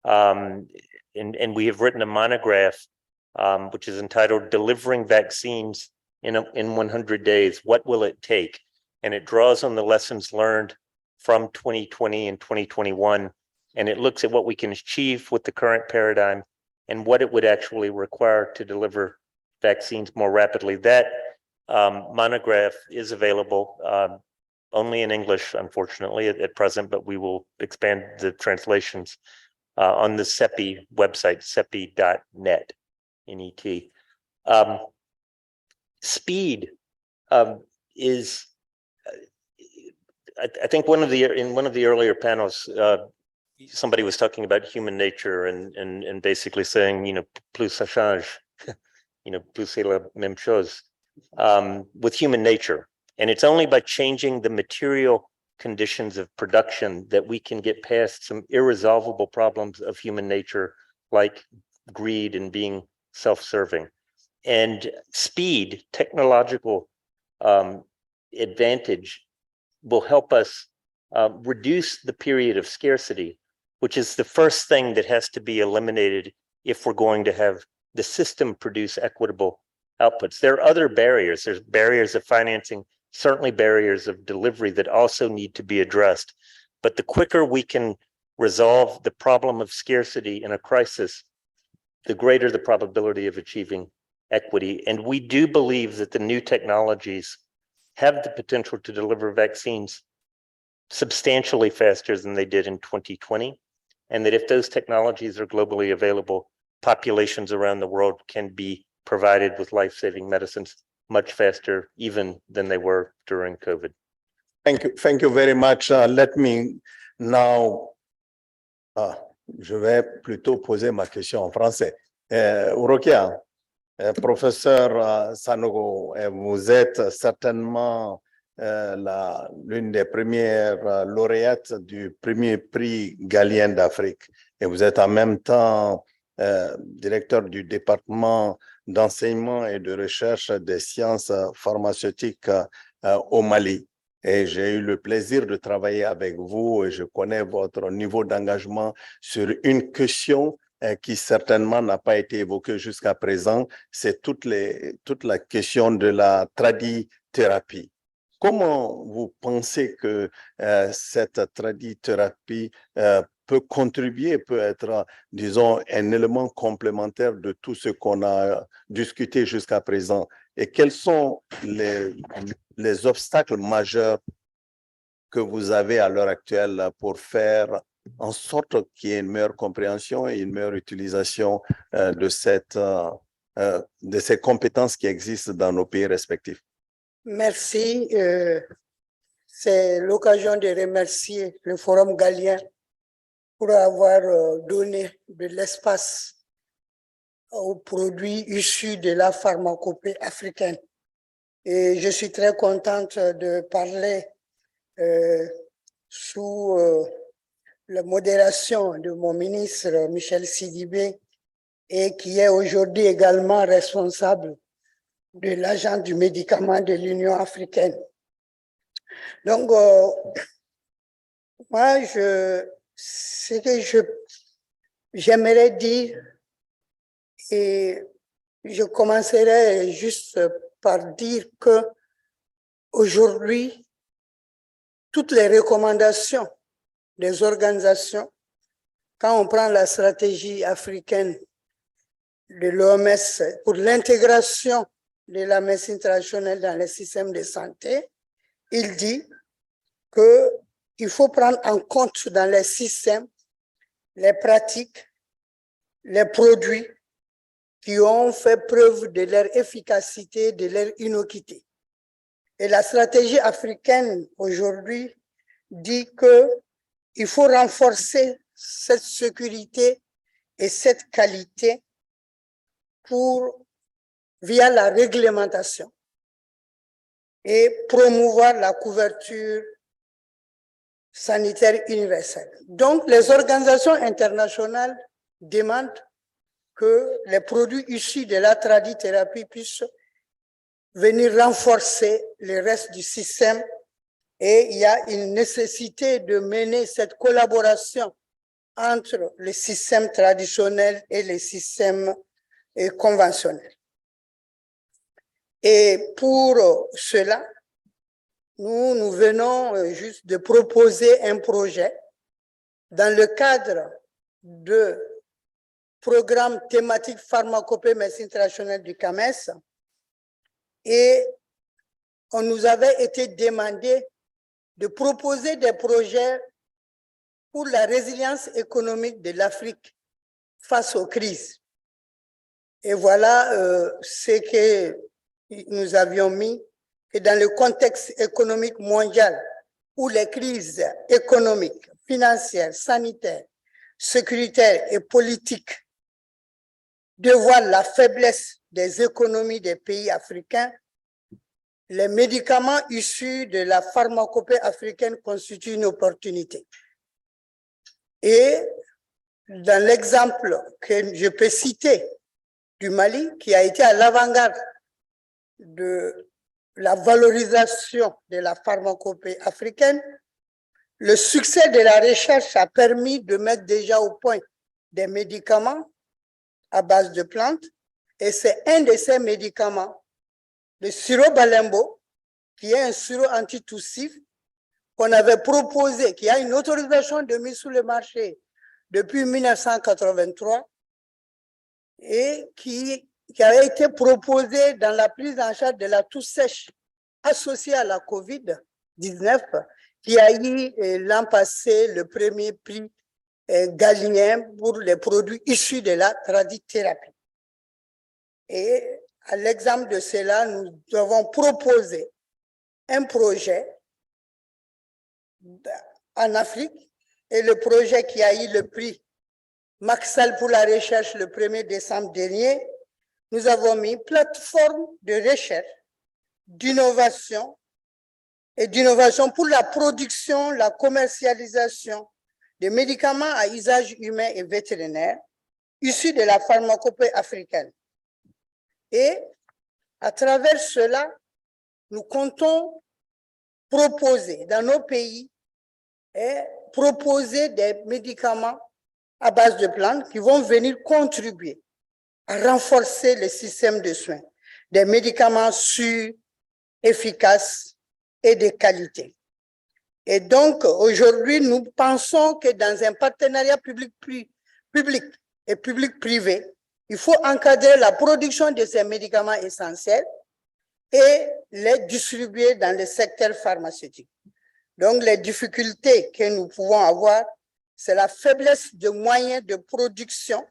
And we have written a monograph, which is entitled Delivering Vaccines in 100 Days, What Will It Take? And it draws on the lessons learned from 2020 and 2021. And it looks at what we can achieve with the current paradigm and what it would actually require to deliver vaccines more rapidly. That monograph is available only in English, unfortunately, at present, but we will expand the translations on the CEPI website, cepi.net, N-E-T. Speed is, I think in one of the earlier panels, somebody was talking about human nature and basically saying, plus ça change, plus c'est la même chose, with human nature. And it's only by changing the material conditions of production that we can get past some irresolvable problems of human nature, like greed and being self-serving. And speed, technological advantage, will help us reduce the period of scarcity, which is the first thing that has to be eliminated if we're going to have the system produce equitable outputs. There are other barriers. There's barriers of financing, certainly barriers of delivery that also need to be addressed. But the quicker we can resolve the problem of scarcity in a crisis, the greater the probability of achieving equity. And we do believe that the new technologies have the potential to deliver vaccines substantially faster than they did in 2020. And that if those technologies are globally available, populations around the world can be provided with life-saving medicines much faster even than they were during COVID.
Thank you very much. Let me now, je vais plutôt poser ma question en français. Rokia, professeur Sanogo, vous êtes certainement l'une des premières lauréates du premier prix Galien d'Afrique et vous êtes en même temps directeur du département d'enseignement et de recherche des sciences pharmaceutiques au Mali. Et j'ai eu le plaisir de travailler avec vous et je connais votre niveau d'engagement sur une question qui certainement n'a pas été évoquée jusqu'à présent, c'est toute la question de la tradithérapie. Comment vous pensez que cette tradithérapie peut contribuer, peut être, disons, un élément complémentaire de tout ce qu'on a discuté jusqu'à présent? Et quels sont les obstacles majeurs que vous avez à l'heure actuelle pour faire en sorte qu'il y ait une meilleure compréhension et une meilleure utilisation de ces compétences qui existent dans nos pays respectifs?
Merci. C'est l'occasion de remercier le Forum Galien pour avoir donné de l'espace aux produits issus de la pharmacopée africaine. Et je suis très contente de parler sous la modération de mon ministre Michel Sidibé et qui est aujourd'hui également responsable de l'agence du médicament de l'Union africaine. Donc, moi, ce que j'aimerais dire, et je commencerai juste par dire que aujourd'hui, toutes les recommandations des organisations, quand on prend la stratégie africaine de l'OMS pour l'intégration de la médecine traditionnelle dans les systèmes de santé, il dit qu'il faut prendre en compte dans les systèmes les pratiques, les produits qui ont fait preuve de leur efficacité, de leur innocuité. Et la stratégie africaine aujourd'hui dit qu'il faut renforcer cette sécurité et cette qualité via la réglementation et promouvoir la couverture sanitaire universelle. Donc, les organisations internationales demandent que les produits issus de la tradithérapie puissent venir renforcer le reste du système et il y a une nécessité de mener cette collaboration entre les systèmes traditionnels et les systèmes conventionnels. Et pour cela, nous venons juste de proposer un projet dans le cadre de programme thématique pharmacopée médecine traditionnelle du CAMES et on nous avait été demandé de proposer des projets pour la résilience économique de l'Afrique face aux crises. Et voilà ce que nous avions mis, que dans le contexte économique mondial où les crises économiques, financières, sanitaires, sécuritaires et politiques dévoilent la faiblesse des économies des pays africains, les médicaments issus de la pharmacopée africaine constituent une opportunité. Et dans l'exemple que je peux citer du Mali, qui a été à l'avant-garde de la valorisation de la pharmacopée africaine, le succès de la recherche a permis de mettre déjà au point des médicaments à base de plantes Et c'est un de ces médicaments, le sirop Balembo, qui est un sirop antitussif qu'on avait proposé, qui a une autorisation de mise sur le marché depuis 1983 et qui avait été proposé dans la prise en charge de la toux sèche associée à la COVID-19, qui a eu l'an passé le premier prix Galien pour les produits issus de la tradithérapie. Et à l'exemple de cela, nous avons proposé un projet en Afrique et le projet qui a eu le prix Maxal pour la recherche le 1er décembre dernier, nous avons mis plateforme de recherche, d'innovation et d'innovation pour la production, la commercialisation des médicaments à usage humain et vétérinaire issus de la pharmacopée africaine. Et à travers cela, nous comptons proposer dans nos pays proposer des médicaments à base de plantes qui vont venir contribuer à renforcer le système de soins, des médicaments sûrs, efficaces et de qualité. Et donc, aujourd'hui, nous pensons que dans un partenariat public et public-privé, il faut encadrer la production de ces médicaments essentiels et les distribuer dans le secteur pharmaceutique. Donc, les difficultés que nous pouvons avoir, c'est la faiblesse de moyens de production.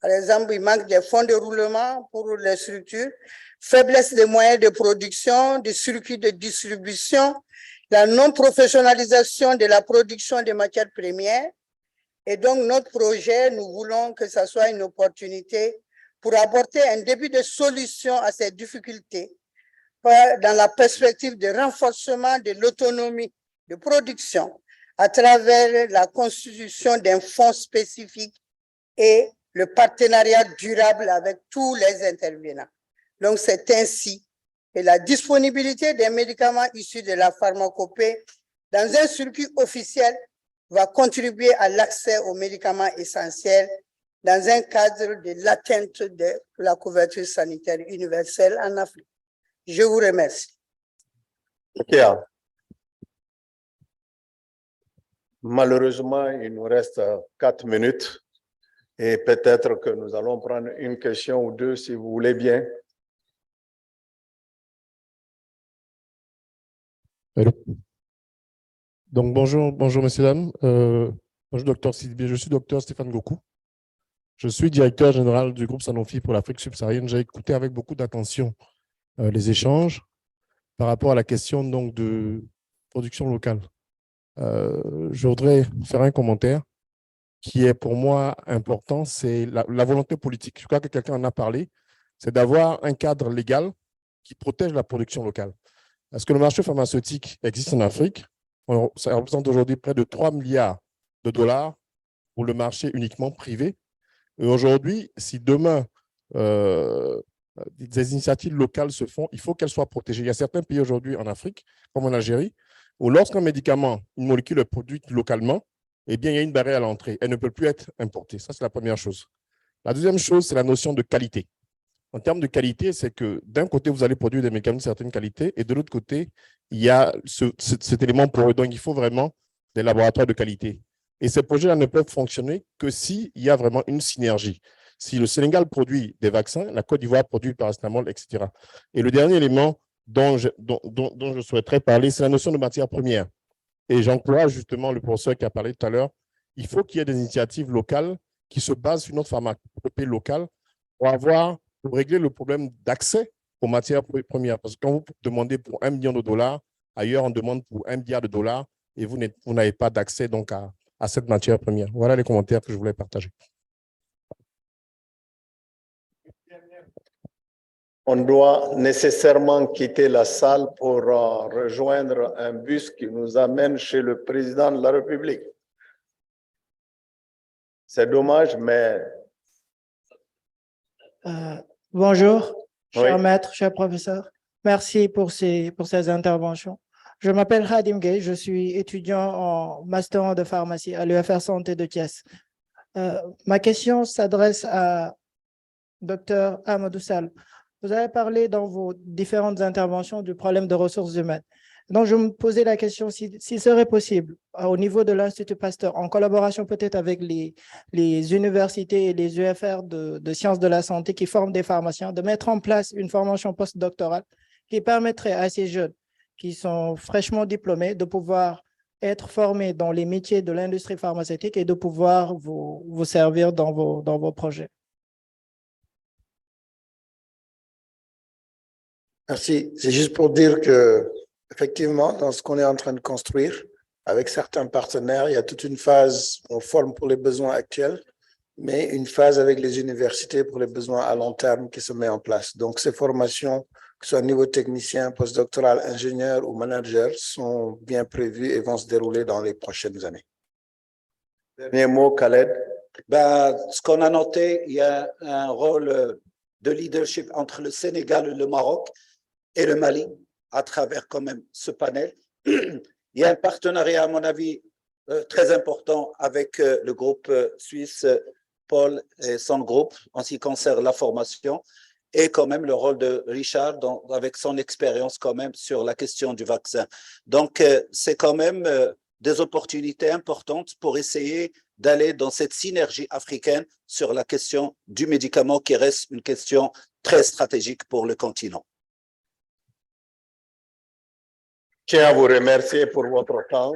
Par exemple, il manque des fonds de roulement pour les structures, faiblesse des moyens de production, des circuits de distribution, la non-professionnalisation de la production des matières premières. Et donc, notre projet, nous voulons que ce soit une opportunité pour apporter un début de solution à ces difficultés dans la perspective de renforcement de l'autonomie de production à travers la constitution d'un fonds spécifique et le partenariat durable avec tous les intervenants. Donc, c'est ainsi que la disponibilité des médicaments issus de la pharmacopée dans un circuit officiel va contribuer à l'accès aux médicaments essentiels dans un cadre de l'atteinte de la couverture sanitaire universelle en Afrique. Je vous remercie.
Ok. Malheureusement, il nous reste 4 minutes et peut-être que nous allons prendre une question ou deux si vous voulez bien.
Hello. Donc bonjour messieurs, dames. Bonjour docteur Sidibé, je suis docteur Stéphane Gokou. Je suis directeur général du groupe Sanofi pour l'Afrique subsaharienne. J'ai écouté avec beaucoup d'attention les échanges par rapport à la question donc, de production locale. Je voudrais faire un commentaire qui est pour moi important, c'est la volonté politique. Je crois que quelqu'un en a parlé, c'est d'avoir un cadre légal qui protège la production locale. Parce que le marché pharmaceutique existe en Afrique, ça représente aujourd'hui près de 3 milliards de dollars pour le marché uniquement privé. Et aujourd'hui, si demain, des initiatives locales se font, il faut qu'elles soient protégées. Il y a certains pays aujourd'hui en Afrique, comme en Algérie, où lorsqu'un médicament, une molécule est produite localement, eh bien, il y a une barrière à l'entrée. Elle ne peut plus être importée. Ça, c'est la première chose. La deuxième chose, c'est la notion de qualité. En termes de qualité, c'est que d'un côté, vous allez produire des médicaments de certaine qualité et de l'autre côté, il y a cet élément pour eux. Donc, il faut vraiment des laboratoires de qualité. Et ces projets-là ne peuvent fonctionner que s'il y a vraiment une synergie. Si le Sénégal produit des vaccins, la Côte d'Ivoire produit le paracétamol, etc. Et le dernier élément dont je souhaiterais parler, c'est la notion de matière première. Et j'encourage justement le professeur qui a parlé tout à l'heure. Il faut qu'il y ait des initiatives locales qui se basent sur notre pharmacopée locale pour régler le problème d'accès aux matières premières. Parce que quand vous demandez pour 1 million de dollars, ailleurs on demande pour 1 milliard de dollars et vous n'avez pas d'accès donc à cette matière première. Voilà les commentaires que je voulais partager.
On doit nécessairement quitter la salle pour rejoindre un bus qui nous amène chez le président de la République. C'est dommage, mais...
Bonjour, cher
Oui.
maître, cher professeur. Merci pour ces interventions. Je m'appelle Khadim Gueye, je suis étudiant en master de pharmacie à l'UFR Santé de Thiès. Ma question s'adresse à Docteur Amadou Sall, vous avez parlé dans vos différentes interventions du problème de ressources humaines. Donc, je me posais la question s'il serait possible, au niveau de l'Institut Pasteur, en collaboration peut-être avec les universités et les UFR de sciences de la santé qui forment des pharmaciens, de mettre en place une formation postdoctorale qui permettrait à ces jeunes qui sont fraîchement diplômés de pouvoir être formés dans les métiers de l'industrie pharmaceutique et de pouvoir vous servir dans vos projets.
Merci. C'est juste pour dire que, effectivement, dans ce qu'on est en train de construire, avec certains partenaires, il y a toute une phase où on forme pour les besoins actuels, mais une phase avec les universités pour les besoins à long terme qui se met en place. Donc, ces formations, que ce soit au niveau technicien, postdoctoral, ingénieur ou manager, sont bien prévues et vont se dérouler dans les prochaines années.
Dernier mot, Khaled.
Ce qu'on a noté, il y a un rôle de leadership entre le Sénégal et le Maroc et le Mali, à travers quand même ce panel. Il y a un partenariat, à mon avis, très important avec le groupe suisse Paul et son groupe en ce qui concerne la formation et quand même le rôle de Richard avec son expérience quand même sur la question du vaccin. Donc, c'est quand même des opportunités importantes pour essayer d'aller dans cette synergie africaine sur la question du médicament qui reste une question très stratégique pour le continent.
Je tiens à vous remercier pour votre temps.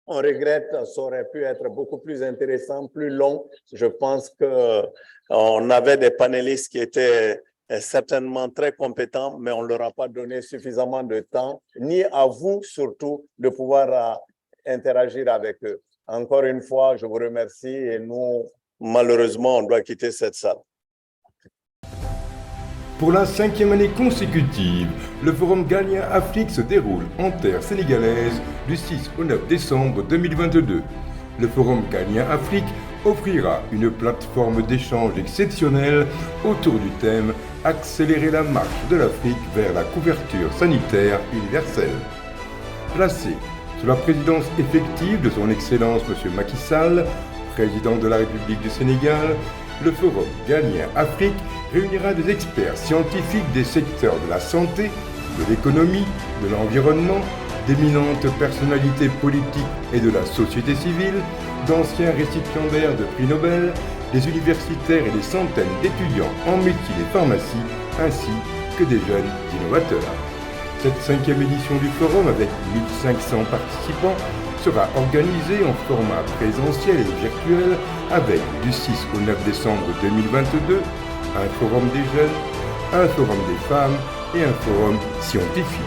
On regrette, ça aurait pu être beaucoup plus intéressant, plus long. Je pense qu'on avait des panélistes qui étaient certainement très compétents, mais on ne leur a pas donné suffisamment de temps, ni à vous surtout, de pouvoir interagir avec eux. Encore une fois, je vous remercie et nous, malheureusement, on doit quitter cette salle.
Pour la 5e année consécutive, le Forum Galien Afrique se déroule en terre sénégalaise du 6 au 9 décembre 2022. Le Forum Galien Afrique offrira une plateforme d'échange exceptionnelle autour du thème « Accélérer la marche de l'Afrique vers la couverture sanitaire universelle ». Placé sous la présidence effective de son Excellence M. Macky Sall, président de la République du Sénégal, le Forum Galien Afrique réunira des experts scientifiques des secteurs de la santé, de l'économie, de l'environnement, d'éminentes personnalités politiques et de la société civile, d'anciens récipiendaires de prix Nobel, des universitaires et des centaines d'étudiants en médecine et pharmacie, ainsi que des jeunes innovateurs. Cette 5e édition du forum, avec 1500 participants, sera organisée en format présentiel et virtuel avec, du 6 au 9 décembre 2022, un forum des jeunes, un forum des femmes et un forum scientifique.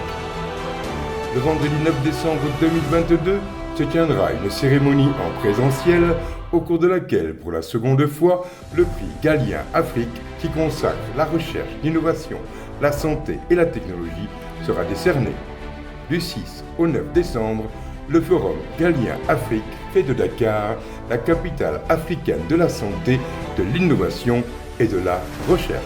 Le vendredi 9 décembre 2022 se tiendra une cérémonie en présentiel au cours de laquelle, pour la seconde fois, le prix Galien Afrique, qui consacre la recherche, l'innovation, la santé et la technologie, sera décerné. Du 6 au 9 décembre, le Forum Galien Afrique fait de Dakar la capitale africaine de la santé, de l'innovation et de la recherche.